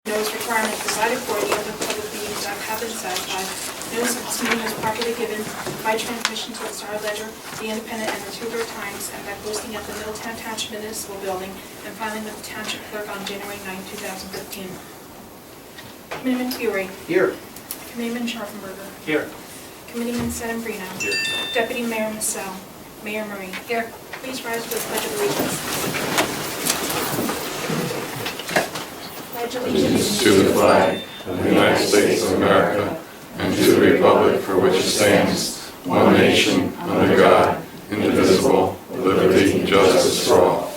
Notice requirement presided for the other public meetings that have been satisfied. Notice of this meeting is properly given by transmission to the Star Ledger, the Independent, and the Tudor Times, and by posting at the Middletown Township Municipal Building and filing with the Township Clerk on January 9, 2015. Committeeman Fury. Here. Committeeman Scharfenberger. Here. Committeeman Sedembrino. Here. Deputy Mayor Massell. Mayor Murray. Here. Please rise for the Pledge of Allegiance. Pledge allegiance to the flag of the United States of America and to the republic for which it stands, one nation, under God, indivisible, with liberty and justice for all.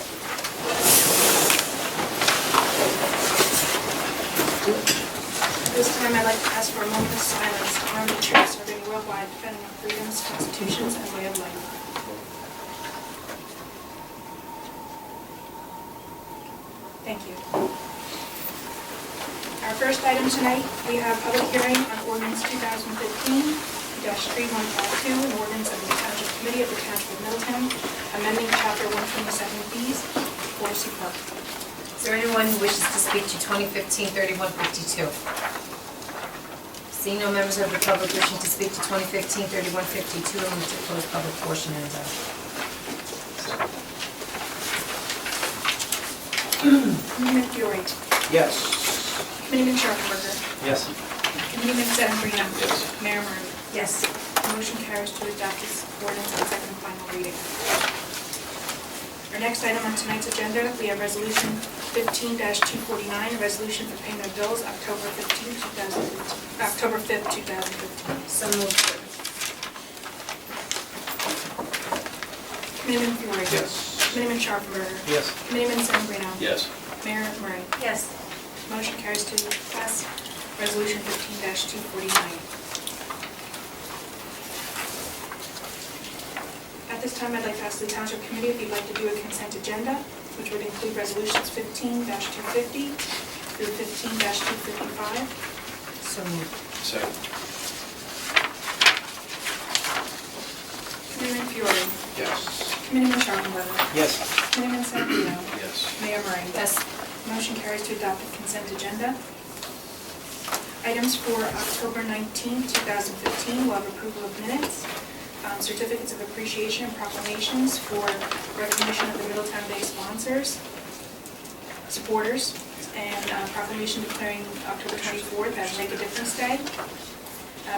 At this time, I'd like to ask for a moment of silence to honor the troops serving worldwide, defending our freedoms, constitutions, and way of life. Thank you. Our first item tonight, we have public hearing on ordinance 2015-3152, an ordinance of the Township Committee of the Township of Middletown, amending Chapter 127Bs, Poricy Park. Is there anyone who wishes to speak to 2015-3152? Seeing no members of the public wishing to speak to 2015-3152, I'm going to close public portion and Committeeman Fury. Yes. Committeeman Scharfenberger. Yes. Committeeman Sedembrino. Yes. Mayor Murray. yes. Motion carries to adopt this ordinance on second and final reading. Our next item on tonight's agenda, we have Resolution 15-249, a resolution for payment of bills, October 5th, 2015. So moved. Committeeman Fury. Yes. Committeeman Scharfenberger. Yes. Committeeman Sedembrino. Yes. Mayor Murray. Yes. Motion carries to pass Resolution 15-249. At this time, I'd like to ask the Township Committee if you'd like to do a consent agenda, which would include Resolutions 15-250 through 15-255. So moved. Second. Committeeman Fury. Yes. Committeeman Scharfenberger. Yes. Committeeman Sedembrino. Yes. Mayor Murray. Yes. Motion carries to adopt the consent agenda. Items for October 19, 2015, we'll have approval of minutes, certificates of appreciation and proclamations for recognition of the Middletown Day sponsors, supporters, and proclamation declaring October 24th as Make a Difference Day,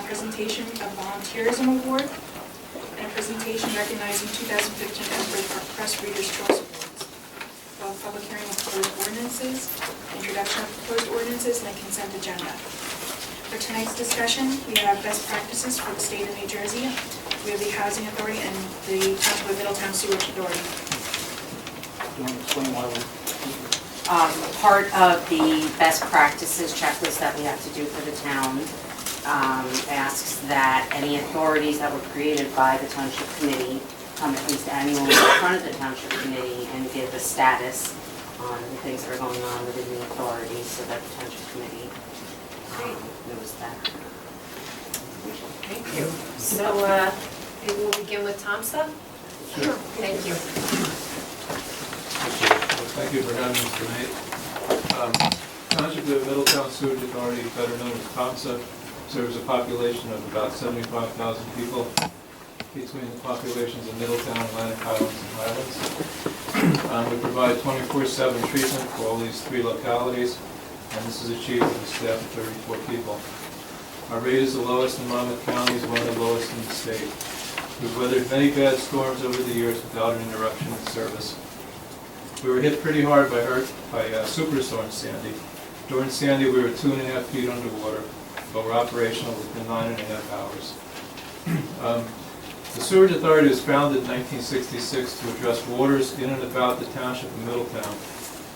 presentation of volunteerism award, and a presentation recognizing 2015 Asbury Park Press Readers' Choice Awards. Public hearing of proposed ordinances, introduction of proposed ordinances, and a consent agenda. For tonight's discussion, we have best practices for the state of New Jersey. We have the Housing Authority and the Township of Middletown Sewage Authority. Do you want to explain why we... Part of the best practices checklist that we have to do for the town asks that any authorities that were created by the Township Committee come at least annually in front of the Township Committee and give a status on the things that are going on within the authority so that the Township Committee knows that. Thank you. So maybe we'll begin with TOMSA? Sure. Thank you. Thank you for having us tonight. Township of Middletown Sewage Authority, better known as TOMSA, serves a population of about 75,000 people between the populations of Middletown, Atlantic Highlands, and Highlands. We provide 24/7 treatment for all these three localities, and this is achieved with a staff of 34 people. Our rate is the lowest in Monmouth County, is one of the lowest in the state. We've weathered many bad storms over the years without an interruption in service. We were hit pretty hard by Superstorm Sandy. During Sandy, we were 2.5 feet underwater, but we're operational within 9.5 hours. The Sewage Authority was founded in 1966 to address waters in and about the Township of Middletown,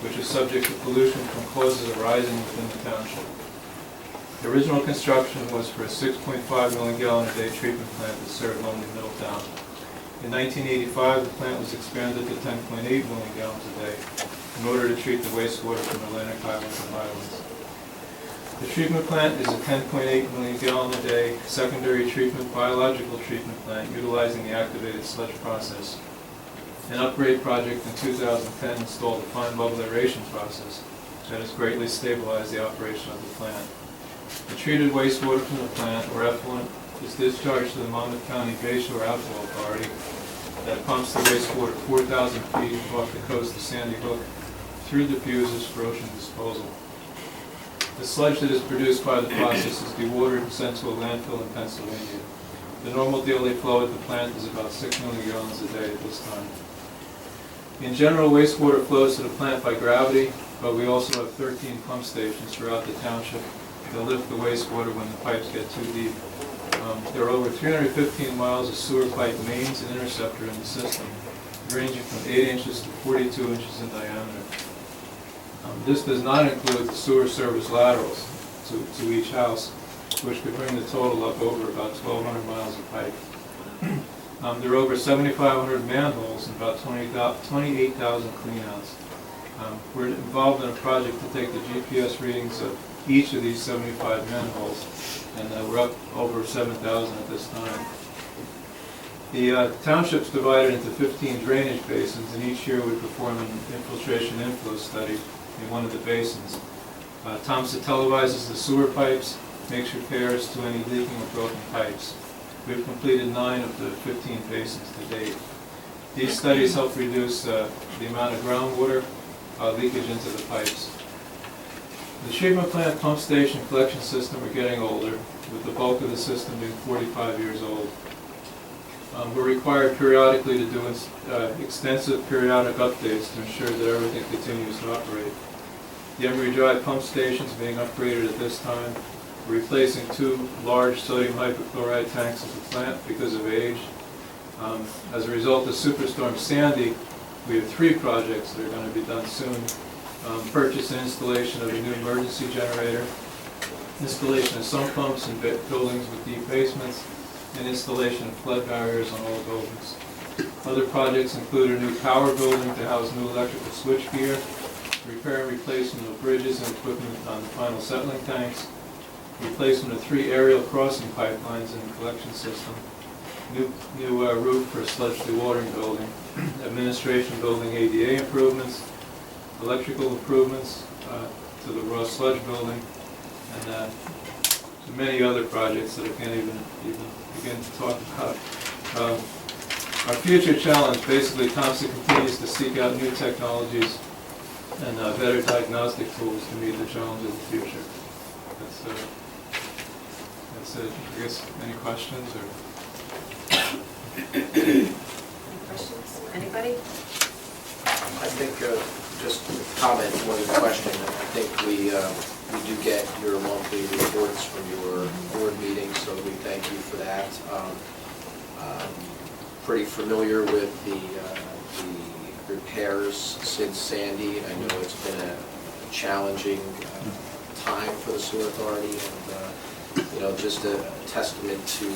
which is subject to pollution from causes arising within the township. The original construction was for a 6.5 million gallon a day treatment plant that served only Middletown. In 1985, the plant was expanded to 10.8 million gallons a day in order to treat the wastewater from Atlantic Highlands and Highlands. The treatment plant is a 10.8 million gallon a day secondary treatment biological treatment plant utilizing the activated sludge process. An upgrade project in 2010 installed a fine bubble aeration process. that has greatly stabilized the operation of the plant. The treated wastewater from the plant, or effluent, is discharged to the Monmouth County Bayshore Outflow Authority that pumps the wastewater 4,000 feet off the coast of Sandy Hook through diffusers for ocean disposal. The sludge that is produced by the process is dewatered and sent to a landfill in Pennsylvania. The normal daily flow at the plant is about 6 million gallons a day at this time. In general, wastewater flows to the plant by gravity, but we also have 13 pump stations throughout the township that lift the wastewater when the pipes get too deep. There are over 315 miles of sewer pipe mains and interceptor in the system, ranging from 8 inches to 42 inches in diameter. This does not include the sewer service laterals to each house, which could bring the total up over about 1,200 miles of pipe. There are over 7,500 manholes and about 28,000 cleanouts. We're involved in a project to take the GPS readings of each of these 75 manholes, and we're up over 7,000 at this time. The township's divided into 15 drainage basins, and each year we perform an infiltration inflow study in one of the basins. TOMSA televises the sewer pipes, makes repairs to any leaking or broken pipes. We've completed 9 of the 15 basins to date. These studies help reduce the amount of groundwater leakage into the pipes. The treatment plant, pump station, collection system are getting older, with the bulk of the system being 45 years old. We're required periodically to do extensive periodic updates to ensure that everything continues to operate. The Emery Drive pump station is being upgraded at this time. We're replacing 2 large sodium hypochlorite tanks at the plant because of age. As a result of Superstorm Sandy, we have 3 projects that are going to be done soon. Purchase and installation of a new emergency generator, installation of sump pumps in buildings with deep basements, and installation of flood barriers on all buildings. Other projects include a new power building to house new electrical switchgear, repair and replacement of bridges and equipment on the final settling tanks, replacement of 3 aerial crossing pipelines in the collection system, new roof for a sludge dewatering building, administration building ADA improvements, electrical improvements to the raw sludge building, and many other projects that I can't even begin to talk about. Our future challenge, basically, TOMSA continues to seek out new technologies and better diagnostic tools to meet the challenge of the future. That's it. I guess, any questions? Any questions? Anybody? I think, just to comment one question, I think we do get your monthly reports from your board meetings, so we thank you for that. Pretty familiar with the repairs since Sandy. I know it's been a challenging time for the sewer authority, and just a testament to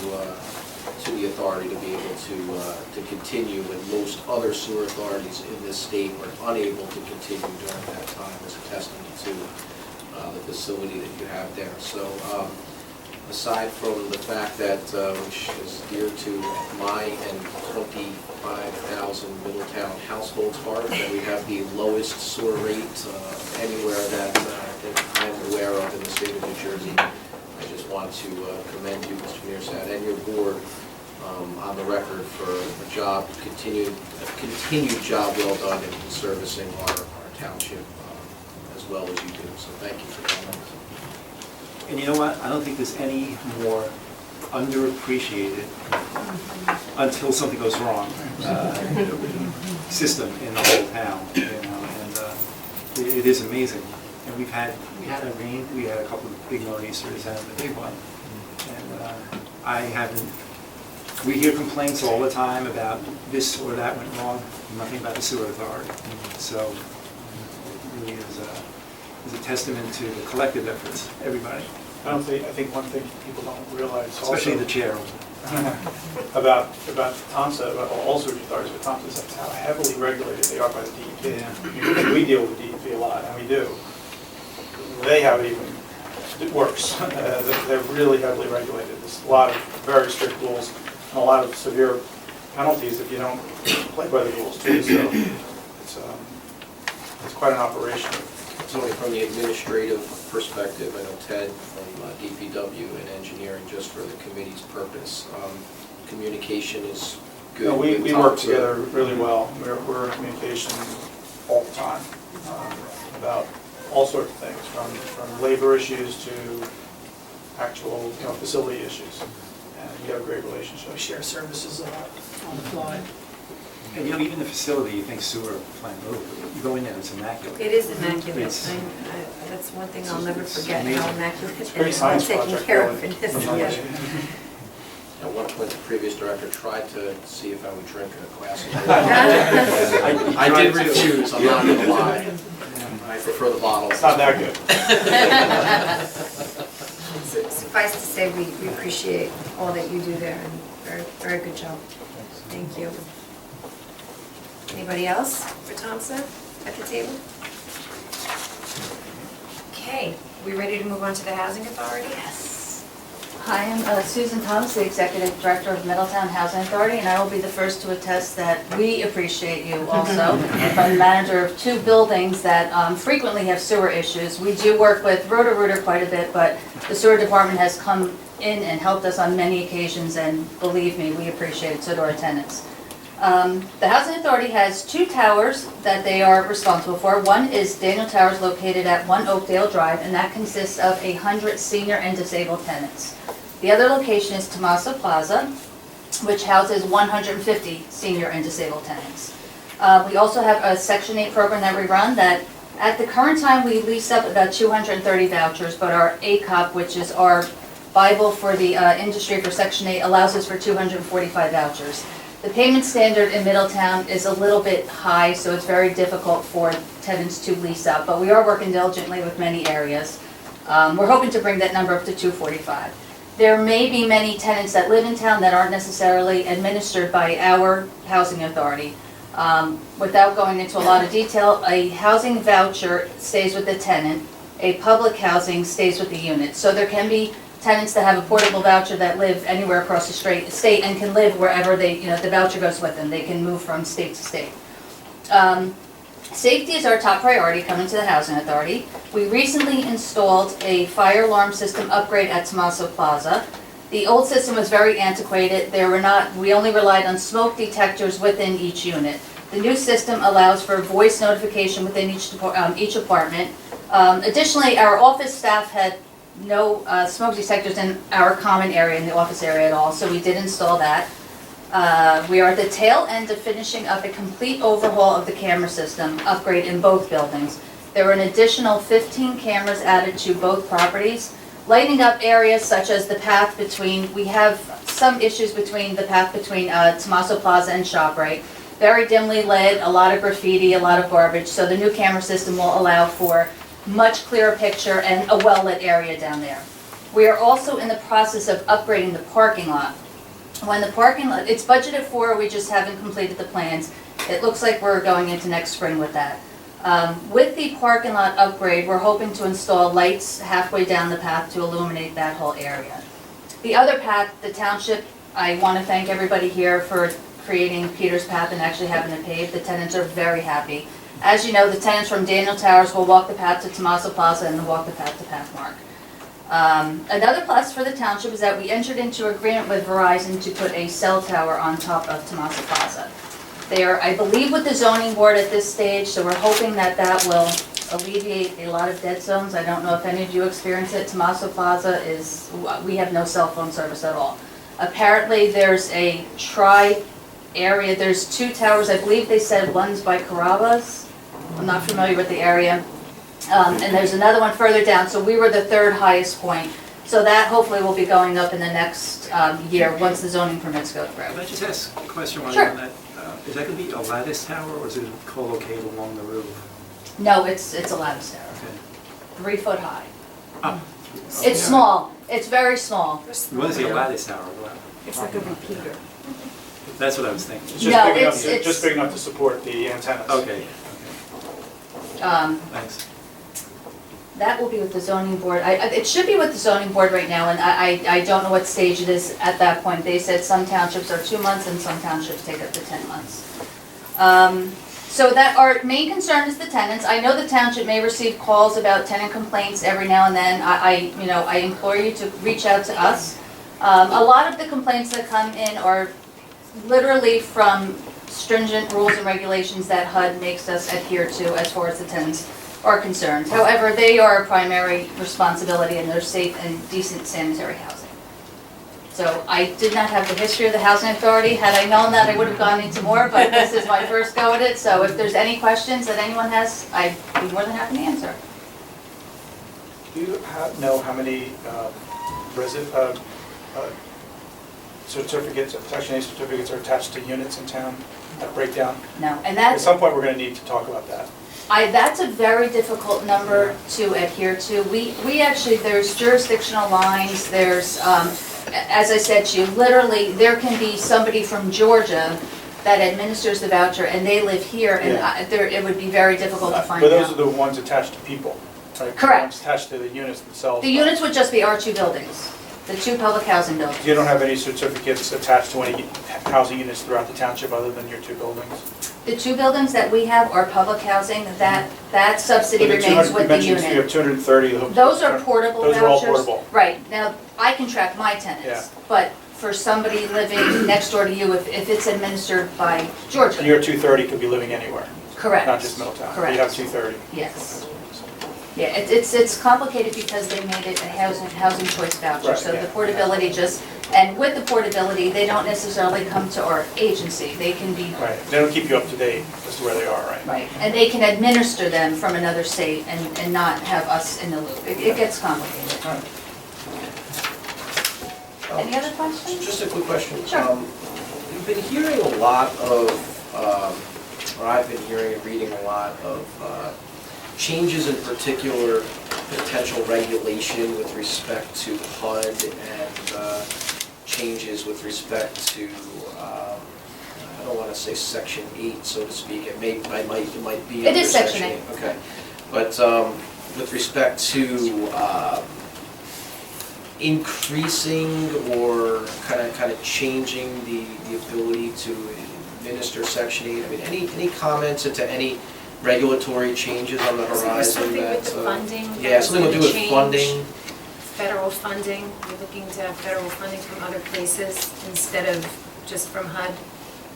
the authority to be able to continue when most other sewer authorities in this state were unable to continue during that time, is a testament to the facility that you have there. So aside from the fact that, which is dear to my and 25,000 Middletown households' heart, that we have the lowest sewer rate anywhere that I think I'm aware of in the state of New Jersey, I just want to commend you, Mr. Mearsad, and your board on the record for a continued job well done in servicing our township as well as you do. So thank you for coming. And you know what? I don't think there's any more underappreciated until something goes wrong system in the whole town. And it is amazing. And we had a rain. We had a couple of big nor'easters and a big one. And we hear complaints all the time about this or that went wrong. Nothing about the sewer authority. So it really is a testament to the collective efforts, everybody. I think one thing people don't realize also, Especially the chair. about TOMSA, about all sewer authorities, but TOMSA is how heavily regulated they are by the DEP. Yeah. We deal with DEP a lot, and we do. They have it even worse. They're really heavily regulated. There's a lot of very strict rules and a lot of severe penalties if you don't play by the rules too. So it's it's quite an operation. Tony, from the administrative perspective, I know Ted from DPW and engineering, just for the committee's purpose, communication is good. No, we with work TOMSA. together really well. We're in communication all the time about all sorts of things, from labor issues to actual, facility issues. And we have a great relationship. We share services on the fly. And even the facility, you think sewer plant, you go in there, it's immaculate. It is immaculate. It's- That's one thing I'll never forget, how immaculate It's a great and science taken project, care of really. it is. Yeah. At one point, the previous director tried to see if I would drink a glass of water. I did refuse, I'm not gonna lie. I prefer the bottle. It's not that good. Suffice to say, we appreciate all that you do there, and very, very good job. Thank you. Anybody else for TOMSA at the table? Okay, we ready to move on to the Housing Authority? Yes. Hi, I'm Susan Thomas, the Executive Director of Middletown Housing Authority, and I will be the first to attest that we appreciate you also. I'm the manager of 2 buildings that frequently have sewer issues. We do work with Roto-Rooter quite a bit, but the sewer department has come in and helped us on many occasions, and believe me, we appreciate it, so do our tenants. The Housing Authority has 2 towers that they are responsible for. One is Daniel Towers located at 1 Oakdale Drive, and that consists of 100 senior and disabled tenants. The other location is TOMSA Plaza, which houses 150 senior and disabled tenants. We also have a Section 8 program that we run that at the current time we lease up about 230 vouchers, but our ACOP, which is our Bible for the industry for Section 8, allows us for 245 vouchers. The payment standard in Middletown is a little bit high, so it's very difficult for tenants to lease up, but we are working diligently with many areas. We're hoping to bring that number up to 245. There may be many tenants that live in town that aren't necessarily administered by our housing authority. Without going into a lot of detail, a housing voucher stays with the tenant, a public housing stays with the unit. So there can be tenants that have a portable voucher that live anywhere across the state and can live wherever they, the voucher goes with them. They can move from state to state. Safety is our top priority coming to the Housing Authority. We recently installed a fire alarm system upgrade at TOMSA Plaza. The old system was very antiquated. We only relied on smoke detectors within each unit. The new system allows for voice notification within each apartment. Additionally, our office staff had no smoke detectors in our common area, in the office area at all, so we did install that. We are at the tail end of finishing up a complete overhaul of the camera system, upgrade in both buildings. There were an additional 15 cameras added to both properties, lighting up areas such as the path between, we have some issues between the path between TOMSA Plaza and ShopRite. Very dimly lit, a lot of graffiti, a lot of garbage, so the new camera system will allow for much clearer picture and a well-lit area down there. We are also in the process of upgrading the parking lot. When the parking lot, it's budgeted for, we just haven't completed the plans. It looks like we're going into next spring with that. With the parking lot upgrade, we're hoping to install lights halfway down the path to illuminate that whole area. The other path, the Township, I want to thank everybody here for creating Peter's Path and actually having it paved. The tenants are very happy. As you know, the tenants from Daniel Towers will walk the path to TOMSA Plaza and walk the path to Pathmark. Another plus for the Township is that we entered into agreement with Verizon to put a cell tower on top of TOMSA Plaza. They are, I believe, with the zoning board at this stage, so we're hoping that that will alleviate a lot of dead zones. I don't know if any of you experience it. TOMSA Plaza is, we have no cell phone service at all. Apparently, there's a area, there's 2 towers, I believe they said one's by Carrabba's. I'm not familiar with the area. And there's another one further down, so we were the 3rd highest point. So that hopefully will be going up in the next year, once the zoning permits go through. Can I just ask a question while Sure. you're on that? Is that going to be a lattice tower, or is it co-located along the roof? No, it's a lattice tower, Okay. 3 foot high. Oh. It's small, it's very small. What is a lattice tower? It's like a repeater. That's what I was thinking. It's just No, big enough it's- just big enough to support the antennas. Okay, thanks. That will be with the zoning board. It should be with the zoning board right now, and I don't know what stage it is at that point. They said some townships are 2 months and some townships take up to 10 months. So that our main concern is the tenants. I know the township may receive calls about tenant complaints every now and then. I implore you to reach out to us. A lot of the complaints that come in are literally from stringent rules and regulations that HUD makes us adhere to as far as the tenants are concerned. However, they are our primary responsibility and they're safe and decent sanitary housing. So I did not have the history of the housing authority. Had I known that, I would have gone into more, but this is my first go at it. So if there's any questions that anyone has, I'd be more than happy to answer. Do you know how many certificates, Section 8 certificates are attached to units in town, that breakdown? No, and At that's, some point, we're going to need to talk about that. that's a very difficult number to adhere to. We actually, there's jurisdictional lines, there's, as I said to you, literally, there can be somebody from Georgia that administers the voucher and they live here and it would be very difficult to find But those are out. the ones attached to people, right? Correct. The ones attached to the units themselves. The units would just be our two buildings, the two public housing buildings. You don't have any certificates attached to any housing units throughout the township other than your two buildings? The two buildings that we have are public housing, that subsidy But the remains 200 with the You mentioned you have unit. 230. Those are portable vouchers. Those are all portable. Right, now, I can track my tenants, but for somebody living next door to you, if it's administered by And Georgia, your 230 could be living anywhere, correct. not just Middletown. Correct. You have 230. Yes. Yeah, it's complicated because they made it a housing choice voucher, Right, so yeah. the portability just, and with the portability, they don't necessarily come to our agency, they can be. Right. They don't keep you up to date as to where they are, right? Right, and they can administer them from another state and not have us in the loop. It gets complicated. All right. Any other questions? Just a quick question. Sure. We've been hearing a lot of, or I've been hearing and reading a lot of changes in particular potential regulation with respect to HUD and changes with respect to, I don't want to say Section 8, so to speak. It might be. It is under Section 8. Okay. But with respect to increasing or kind of changing the ability to administer Section 8, I mean, any comments into any regulatory changes on the horizon Something that... with the funding. Yeah, something to do with change. funding. Federal funding, we're looking to have federal funding from other places instead of just from HUD.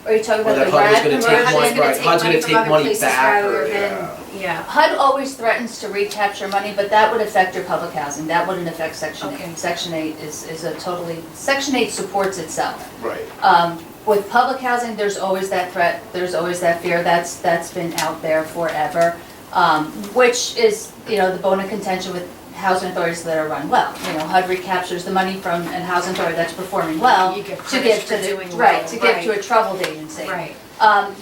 Are you talking Or about that the HUD was RAD gonna take conversion? money, right, HUD's gonna from take other money places back rather or, than- Yeah. HUD always threatens to recapture money, but that would affect your public housing. That wouldn't affect Section 8. Okay. Section 8 is a totally, Section 8 supports itself. Right. With public housing, there's always that threat, there's always that fear, that's been out there forever, which is, the bone of contention with housing authorities that are run well. HUD recaptures the money from a housing authority that's performing well You get to credit give for to the, doing well, right, to give to right. a troubled agency. Right.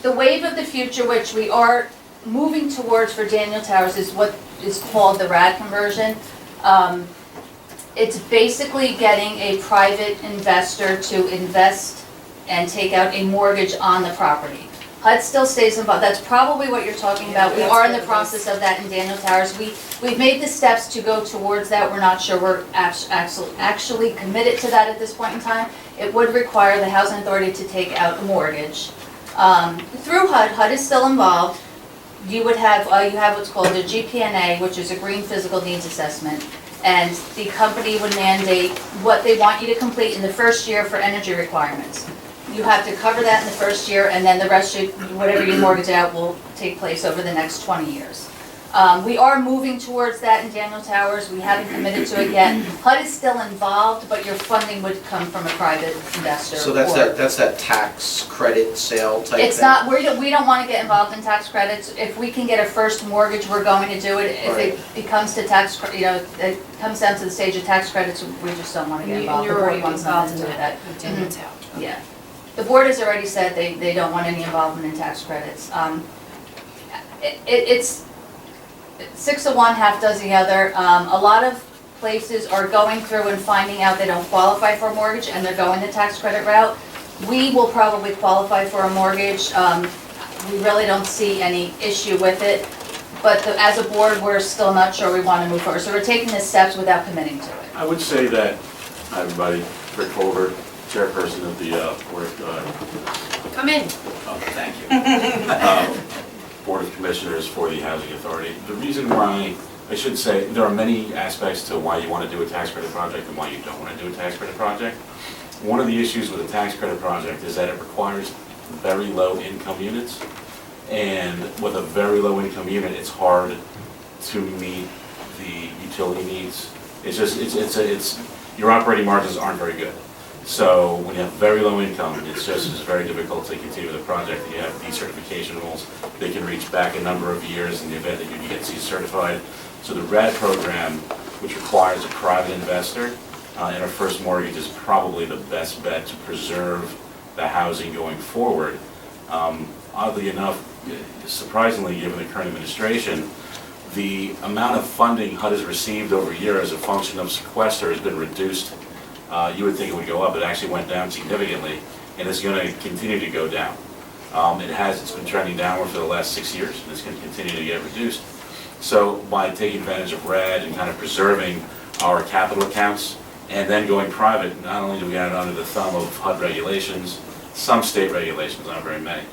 The wave of the future, which we are moving towards for Daniel Towers, is what is called the RAD conversion. It's basically getting a private investor to invest and take out a mortgage on the property. HUD still stays involved, that's probably what you're talking about. We Yeah, are in that's the what it process of that in Daniel Towers. We've made the steps to go towards that. We're not sure we're actually committed to that at this point in time. It would require the housing authority to take out a mortgage. Through HUD, HUD is still involved. You would have, you have what's called a GPNA, which is a Green Physical Needs Assessment. And the company would mandate what they want you to complete in the first year for energy requirements. You have to cover that in the first year, and then the rest, whatever you mortgage out, will take place over the next 20 years. We are moving towards that in Daniel Towers. We haven't committed to it yet. HUD is still involved, but your funding would come from a private investor. So that's or- that tax credit sale type thing? It's not, we don't want to get involved in tax credits. If we can get a first mortgage, we're going to do it. If it becomes to tax, it comes down to the stage of tax credits, we just don't want to get And involved. you're The board already wants involved nothing in to do with that that. with Daniel Mhm. Towers. Yeah. The board has already said they don't want any involvement in tax credits. It's 6 of one, half does the other. A lot of places are going through and finding out they don't qualify for a mortgage and they're going the tax credit route. We will probably qualify for a mortgage. We really don't see any issue with it. But as a board, we're still not sure we want to move forward. So we're taking the steps without committing to it. I would say that, hi everybody, Rick Holbert, chairperson of the board. Come in. Oh, thank you. Board of Commissioners for the Housing Authority. The reason why, I should say, there are many aspects to why you want to do a tax credit project and why you don't want to do a tax credit project. One of the issues with a tax credit project is that it requires very low income units. And with a very low income unit, it's hard to meet the utility needs. It's just, your operating margins aren't very good. So when you have very low income, it's very difficult to continue the project. You have decertification rules. They can reach back a number of years in the event that you get certified. So the RAD program, which requires a private investor and a first mortgage, is probably the best bet to preserve the housing going forward. Oddly enough, surprisingly, given the current administration, the amount of funding HUD has received over a year as a function of sequester has been reduced. You would think it would go up. It actually went down significantly, and it's going to continue to go down. It's been trending downward for the last 6 years, and it's going to continue to get reduced. So by taking advantage of RAD and kind of preserving our capital accounts, and then going private, not only do we have it under the thumb of HUD regulations, some state regulations, not very many,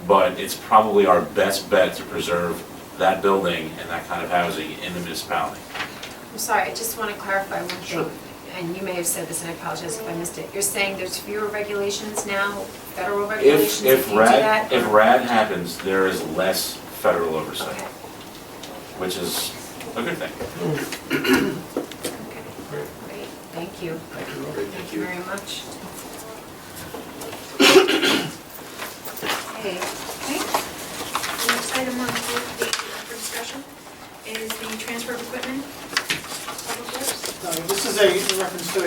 but it's probably our best bet to preserve that building and that kind of housing in the municipality. I'm sorry, I just want to clarify one thing. And you may have said this, and I apologize if I missed it. You're saying there's fewer regulations now, federal regulations, if you do that? If RAD happens, there is less federal oversight, Okay. which is a good thing. Okay, great, thank you. Thank you very much. Okay. The next item on the for discussion is the transfer of equipment. Public Works. This is a reference to a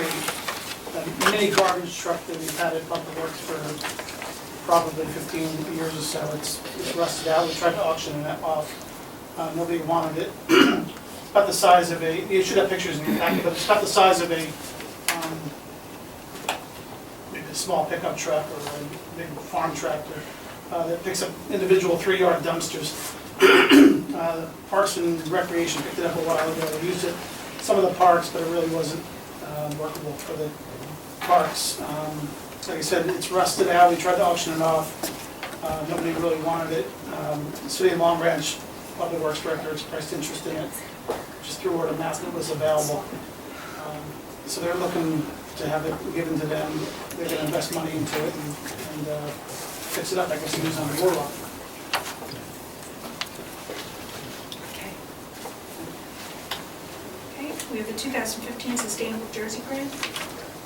mini garbage truck that we've had at Public Works for probably 15 years or so. It's rusted out. We tried to auction it off. Nobody wanted it. It's about the size of you should have pictures in the packet, but it's about the size of maybe a small pickup truck or a big farm tractor that picks up individual 3-yard dumpsters. Parks and Recreation picked it up a while ago. They used it some of the parks, but it really wasn't workable for the parks. Like I said, it's rusted out. We tried to auction it off. Nobody really wanted it. The City of Long Branch Public Works Director expressed interest in it. Just through word of mouth, it was available. So they're looking to have it given to them. They're going to invest money into it and fix it up. I guess he was on the boardwalk. We have the 2015 Sustainable Jersey Grant.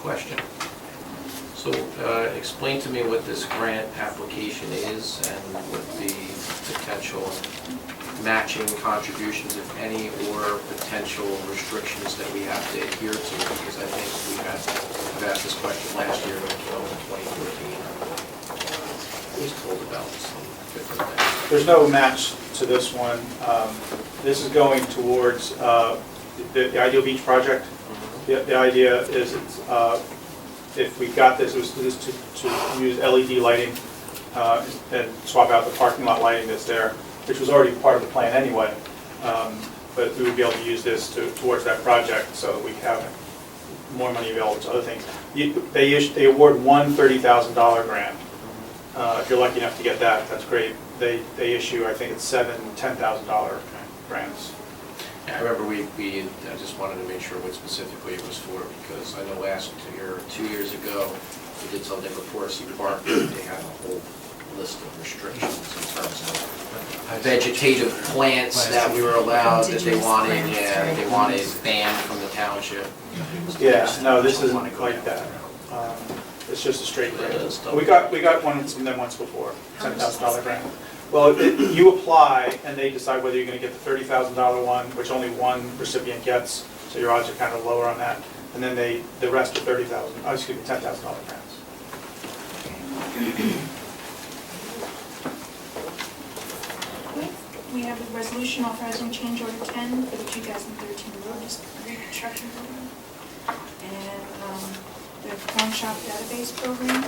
Question. So explain to me what this grant application is and what the potential matching contributions, if any, or potential restrictions that we have to adhere to, because I think I've asked this question last year, in 2014. I was told about some different things. There's no match to this one. This is going towards the Ideal Beach project. The idea is if we got this, it was to use LED lighting and swap out the parking lot lighting that's there, which was already part of the plan anyway. But we would be able to use this towards that project so that we have more money available to other things. They award one $30,000 grant. If you're lucky enough to get that, that's great. They issue, I think it's 7 $10,000 grants. I remember I just wanted to make sure what specifically it was for, because I know last year, 2 years ago, we did something with Poricy Park. They had a whole list of restrictions in terms of vegetative plants that we were allowed, that they wanted, they wanted banned from the township. Yeah, no, this isn't like that. It's just a straight grant. We got one from them once before, $10,000 grant. Well, you apply, and they decide whether you're going to get the $30,000 one, which only one recipient gets, so your odds are kind of lower on that. And then the rest are $10,000 grants. We have a resolution authorizing change order 10 for the 2013 road reconstruction program and the pawn shop database program.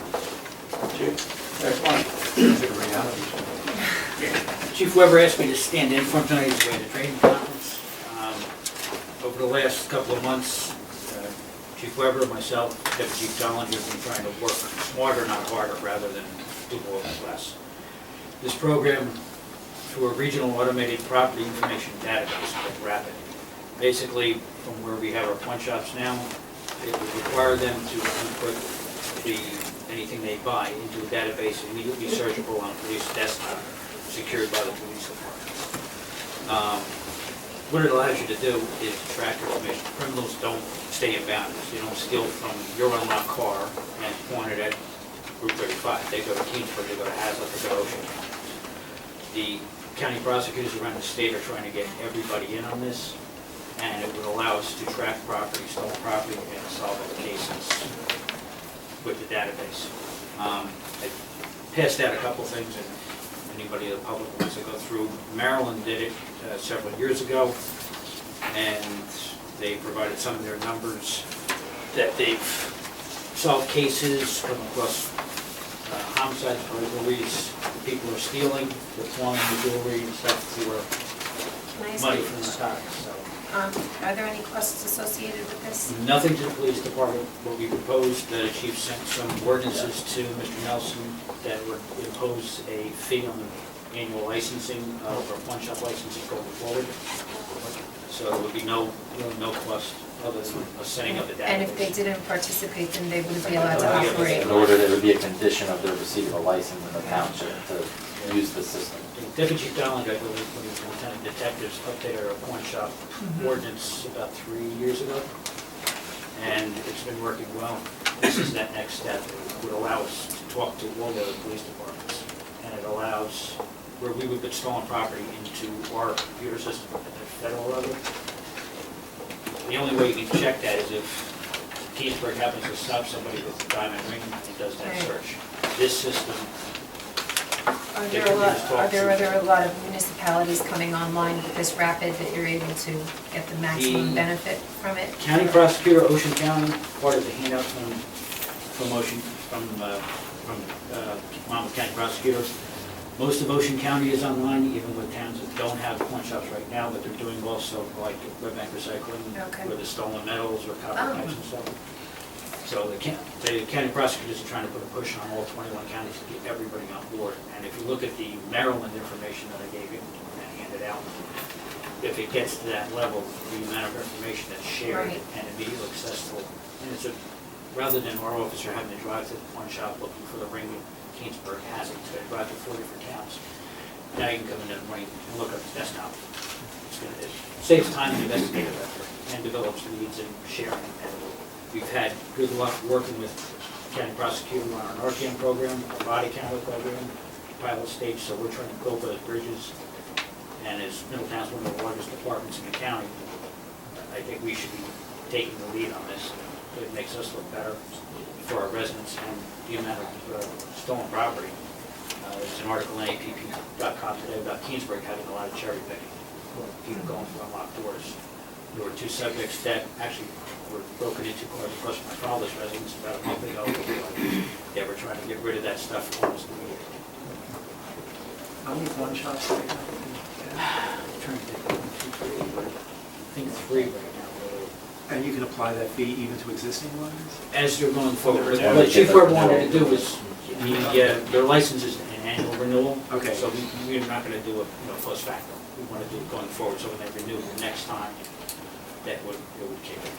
Chief Weber asked me to stand in front tonight as the training conference. Over the last couple of months, Chief Weber, myself, Deputy Chief Collins have been trying to work smarter, not harder, rather than do more with less. This program through a regional automated property information database called RAPID. Basically, from where we have our pawn shops now, it would require them to input anything they buy into a database immediately searchable on a police desktop, secured by the police departments. What it allows you to do is track information. Criminals don't stay in bounds. They don't steal from your unlocked car and pawn it at Route 35. They go to Kingsburg, they go to Hazlet, they go to Ocean. The county prosecutors around the state are trying to get everybody in on this, and it would allow us to track property, stolen property, and solve all the cases with the database. I passed out a couple things, and anybody in the public wants to go through. Maryland did it several years ago, and they provided some of their numbers that they've solved cases, come across homicides, burglaries, people are stealing, they're pawning the jewelry and stuff for Can I ask money you- from the stocks, so. Are there any costs associated with this? Nothing to the police department. What we proposed, the chief sent some ordinances to Mr. Nelson that would impose a fee on the annual licensing of our pawn shop licensing going forward. So there would be no cost other than setting up a database. And if they didn't participate, then they wouldn't be allowed to operate? In order, there would be a condition of their receiving a license in the township to use the system. Deputy Chief Dowling, I believe, when he was lieutenant detectives, updated our pawn shop ordinance about 3 years ago, and it's been working well. This is that next step. It would allow us to talk to all the other police departments, and it allows where we would put stolen property into our computer system at the federal level. The only way you can check that is if Kingsburg happens to stop somebody with a diamond ring and does that Right. search. This system, Are there a lot of municipalities coming online with this rapid that you're able to get the maximum The benefit from it? County Prosecutor, Ocean County, part of the handout from Monmouth County Prosecutor. Most of Ocean County is online, even with towns that don't have pawn shops right now, but they're doing also like wet bank recycling, Okay. with the stolen metals or copper Oh. pipes and stuff. So the county prosecutors are trying to put a push on all 21 counties to get everybody on board. And if you look at the Maryland information that I gave you and handed out, if it gets to that level, the amount of information that's shared Right. and immediately accessible, and it's rather than our officer having to drive to the pawn shop looking for the ring that Kingsburg has, it's going to drive to 4 different towns. Now you can come in the morning and look up the desktop. It saves time and investigative effort and develops leads and sharing. And we've had good luck working with county prosecutor on our Narcan program, our body camera program, pilot stage, so we're trying to build those bridges. And as Middletown's one of the largest departments in the county, I think we should be taking the lead on this. It makes us look better for our residents and the amount of stolen property. There's an article in APP.com today about Kingsburg having a lot of cherry picking, people going through unlocked doors. There were 2 subjects that actually were broken into cars across my father's residence about a month ago. They were trying to get rid of that stuff almost immediately. How many pawn shops do they have? Trying to think, 1, 2, 3, I think 3 right now. And you can apply that fee even to existing ones? As you're going forward, Yeah. what Chief Webb wanted to do was, their license is an annual renewal. Okay. So we're not going to do a, post facto. We want to do it going forward, so when they renew the next time, it would kick in.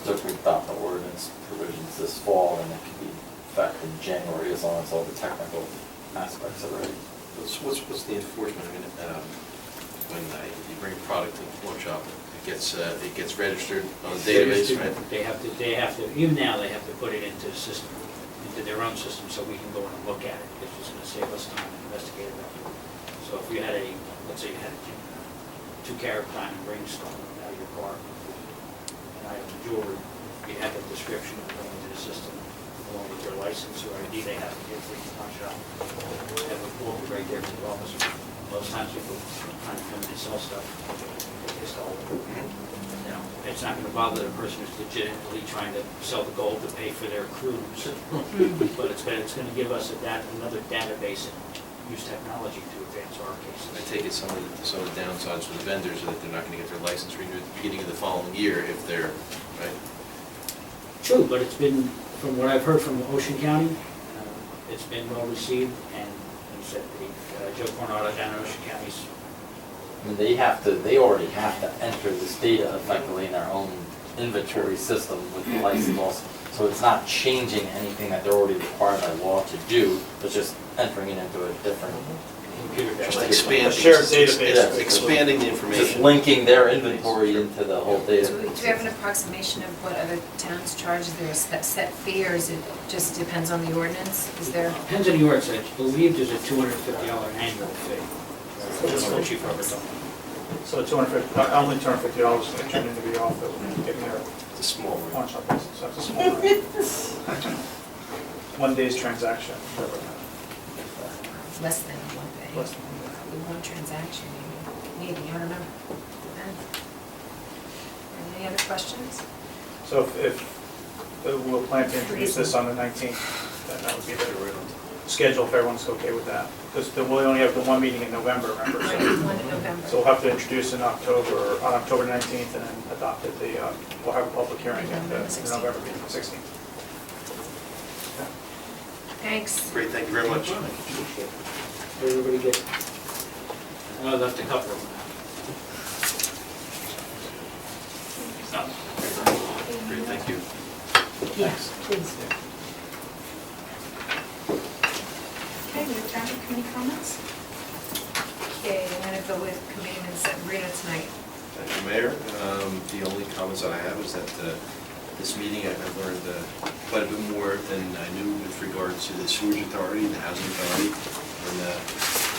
So if we adopt the ordinance provisions this fall, then it could be effective in January as long as all the technical aspects are ready. What's the enforcement? I mean, when you bring a product to the pawn shop, it gets registered on a database, right? They have to, even now, they have to put it into the system, into their own system, so we can go in and look at it. It's just gonna save us time and investigative effort. So if you had let's say you had 2 carat diamond rings stolen out of your car, an item of jewelry, you have a description of going into the system, along with your license or ID they have to give for each pawn shop. That would pull it right there to the officer. Most times people trying to come in and sell stuff, they stole it. It's not gonna bother the person who's legitimately trying to sell the gold to pay for their cruise. But it's gonna give us another database and use technology to advance our cases. I take it some of the downsides for the vendors are that they're not going to get their license renewed at the beginning of the following year if they're, right? True, but it's been, from what I've heard from Ocean County, it's been well received, and said, Joe Coronado down in Ocean County's. I mean, they already have to enter this data effectively in their own inventory system with the license also. So it's not changing anything that they're already required by law to do, but just entering it into a different. Just expanding. Shared database. Yeah, expanding the Just information. linking their inventory into the whole Do we data. have an approximation of what other towns charge? Is there a set fee, or is it just depends on the ordinance? Is there? Depends on the ordinance, I believe there's a $250 annual fee. That's what Chief Roberts told me. So only $250 that turned into the off that we're getting there. It's a small one. Pawn shop license, so that's a small one. 1 day's transaction. Less than one day. Less than Probably one transaction, maybe, I don't know. Depends. Any other questions? So if we'll plan to introduce this on the 19th, then that would be the schedule if everyone's okay with that. Because we'll only have the one meeting in November, remember? Right, So one in November. we'll have to introduce in October, on October 19th, and then adopt it we'll have a public hearing at the November meeting, 16th. Thanks. Great, thank you very much. Everybody get, I left a couple of them. Great, thank you. Yes, please. Okay, we have township committee comments. Okay, I'm gonna go with Committeeman Sabrina tonight. Thank you, Mayor. The only comments that I have is that this meeting, I've learned quite a bit more than I knew with regard to the sewage authority, the housing authority, and the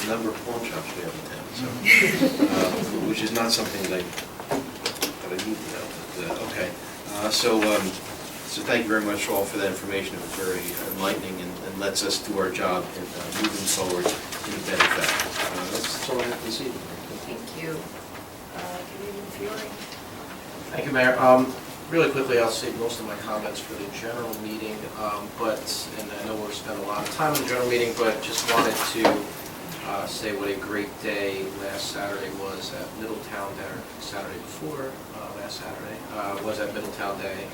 number of pawn shops we have in town, so, which is not something that I need to know, but, okay. So thank you very much all for that information. It was very enlightening and lets us do our job in moving forward in a better fashion. That's all I have this evening. Thank you. Committeeman Fiore. Thank you, Mayor. Really quickly, I'll save most of my comments for the general meeting, and I know we've spent a lot of time in the general meeting, but just wanted to say what a great day last Saturday was at Middletown there, Saturday before last Saturday, was at Middletown Day.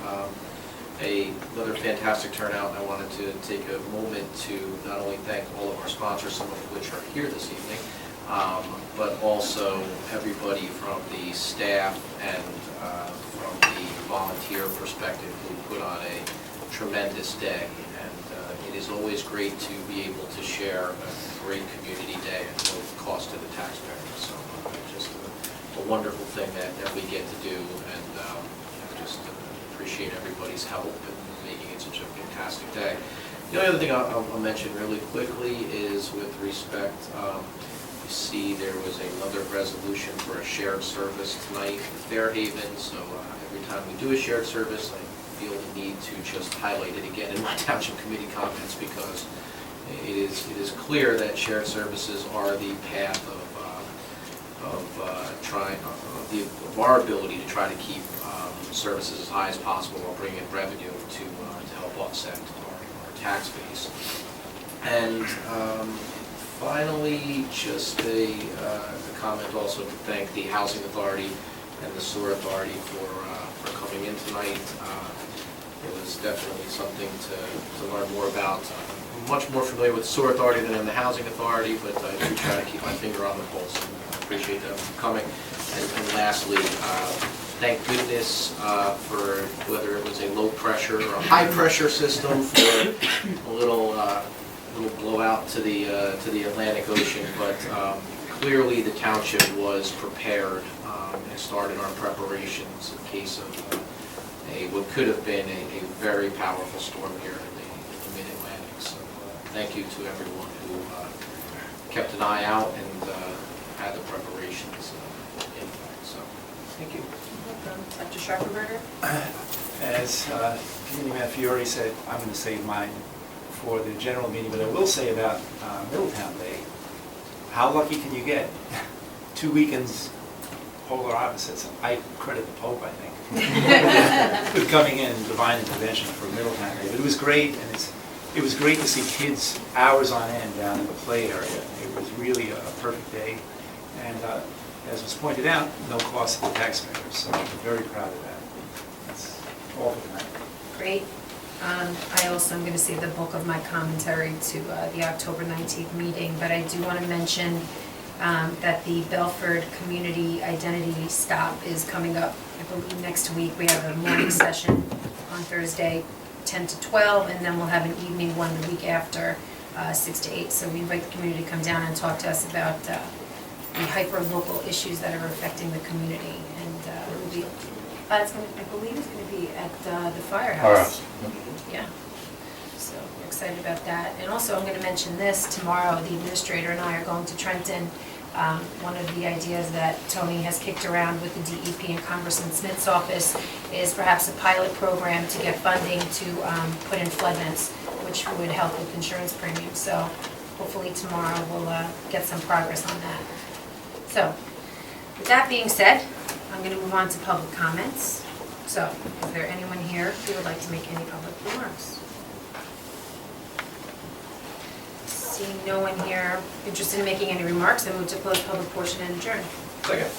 Another fantastic turnout, and I wanted to take a moment to not only thank all of our sponsors, some of which are here this evening, but also everybody from the staff and from the volunteer perspective who put on a tremendous day. And it is always great to be able to share a great community day at no cost to the taxpayers. So just a wonderful thing that we get to do, and just appreciate everybody's help in making it such a fantastic day. The only other thing I'll mention really quickly is with respect, you see there was another resolution for a shared service tonight in Fairhaven, so every time we do a shared service, I feel the need to just highlight it again in my township committee comments, because it is clear that shared services are the path of our ability to try to keep services as high as possible while bringing in revenue to help offset our tax base. And finally, just a comment also to thank the Housing Authority and the Sewer Authority for coming in tonight. It was definitely something to learn more about. I'm much more familiar with the Sewer Authority than in the Housing Authority, but I do try to keep my finger on the pulse. I appreciate them coming. And lastly, thank goodness for whether it was a low pressure or a high pressure system for a little blowout to the Atlantic Ocean, but clearly the township was prepared and started our preparations in case of what could have been a very powerful storm here in the Mid-Atlantic. So thank you to everyone who kept an eye out and had the preparations in fact. So thank you. Dr. Sharpenberger? As Committeeman Fiore said, I'm going to save mine for the general meeting, but I will say about Middletown Day, how lucky can you get? 2 weekends, polar opposites. I credit the Pope, I think, with coming in and divine intervention for Middletown Day. But it was great, and it was great to see kids hours on end down in the play area. It was really a perfect day, and as was pointed out, no cost to the taxpayers, so I'm very proud of that. That's all for tonight. Great. I also am going to save the bulk of my commentary to the October 19th meeting, but I do want to mention that the Belford Community Identity Stop is coming up, I believe, next week. We have a morning session on Thursday, 10 to 12, and then we'll have an evening one the week after, 6 to 8. So we invite the community to come down and talk to us about the hyper-local issues that are affecting the community. And it will be, it's gonna, I believe it's going to be at the firehouse. Yeah. So we're excited about that. And also, I'm going to mention this, tomorrow the administrator and I are going to Trenton. One of the ideas that Tony has kicked around with the DEP and Congressman Smith's office is perhaps a pilot program to get funding to put in flood vents, which would help with insurance premiums. So hopefully tomorrow we'll get some progress on that. So with that being said, I'm going to move on to public comments. So is there anyone here who would like to make any public remarks? Seeing no one here interested in making any remarks, I move to close public portion and adjourn. Second.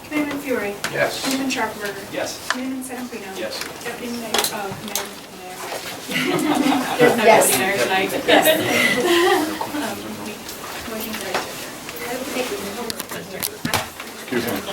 Committeeman Fury. Yes. Committeeman Sharpberger. Yes. Committeeman Sedambrino. Yes. Deputy Mayor, Mayor. Yes. Deputy Mayor tonight. Yes. Motion carries. I would make it. Excuse me.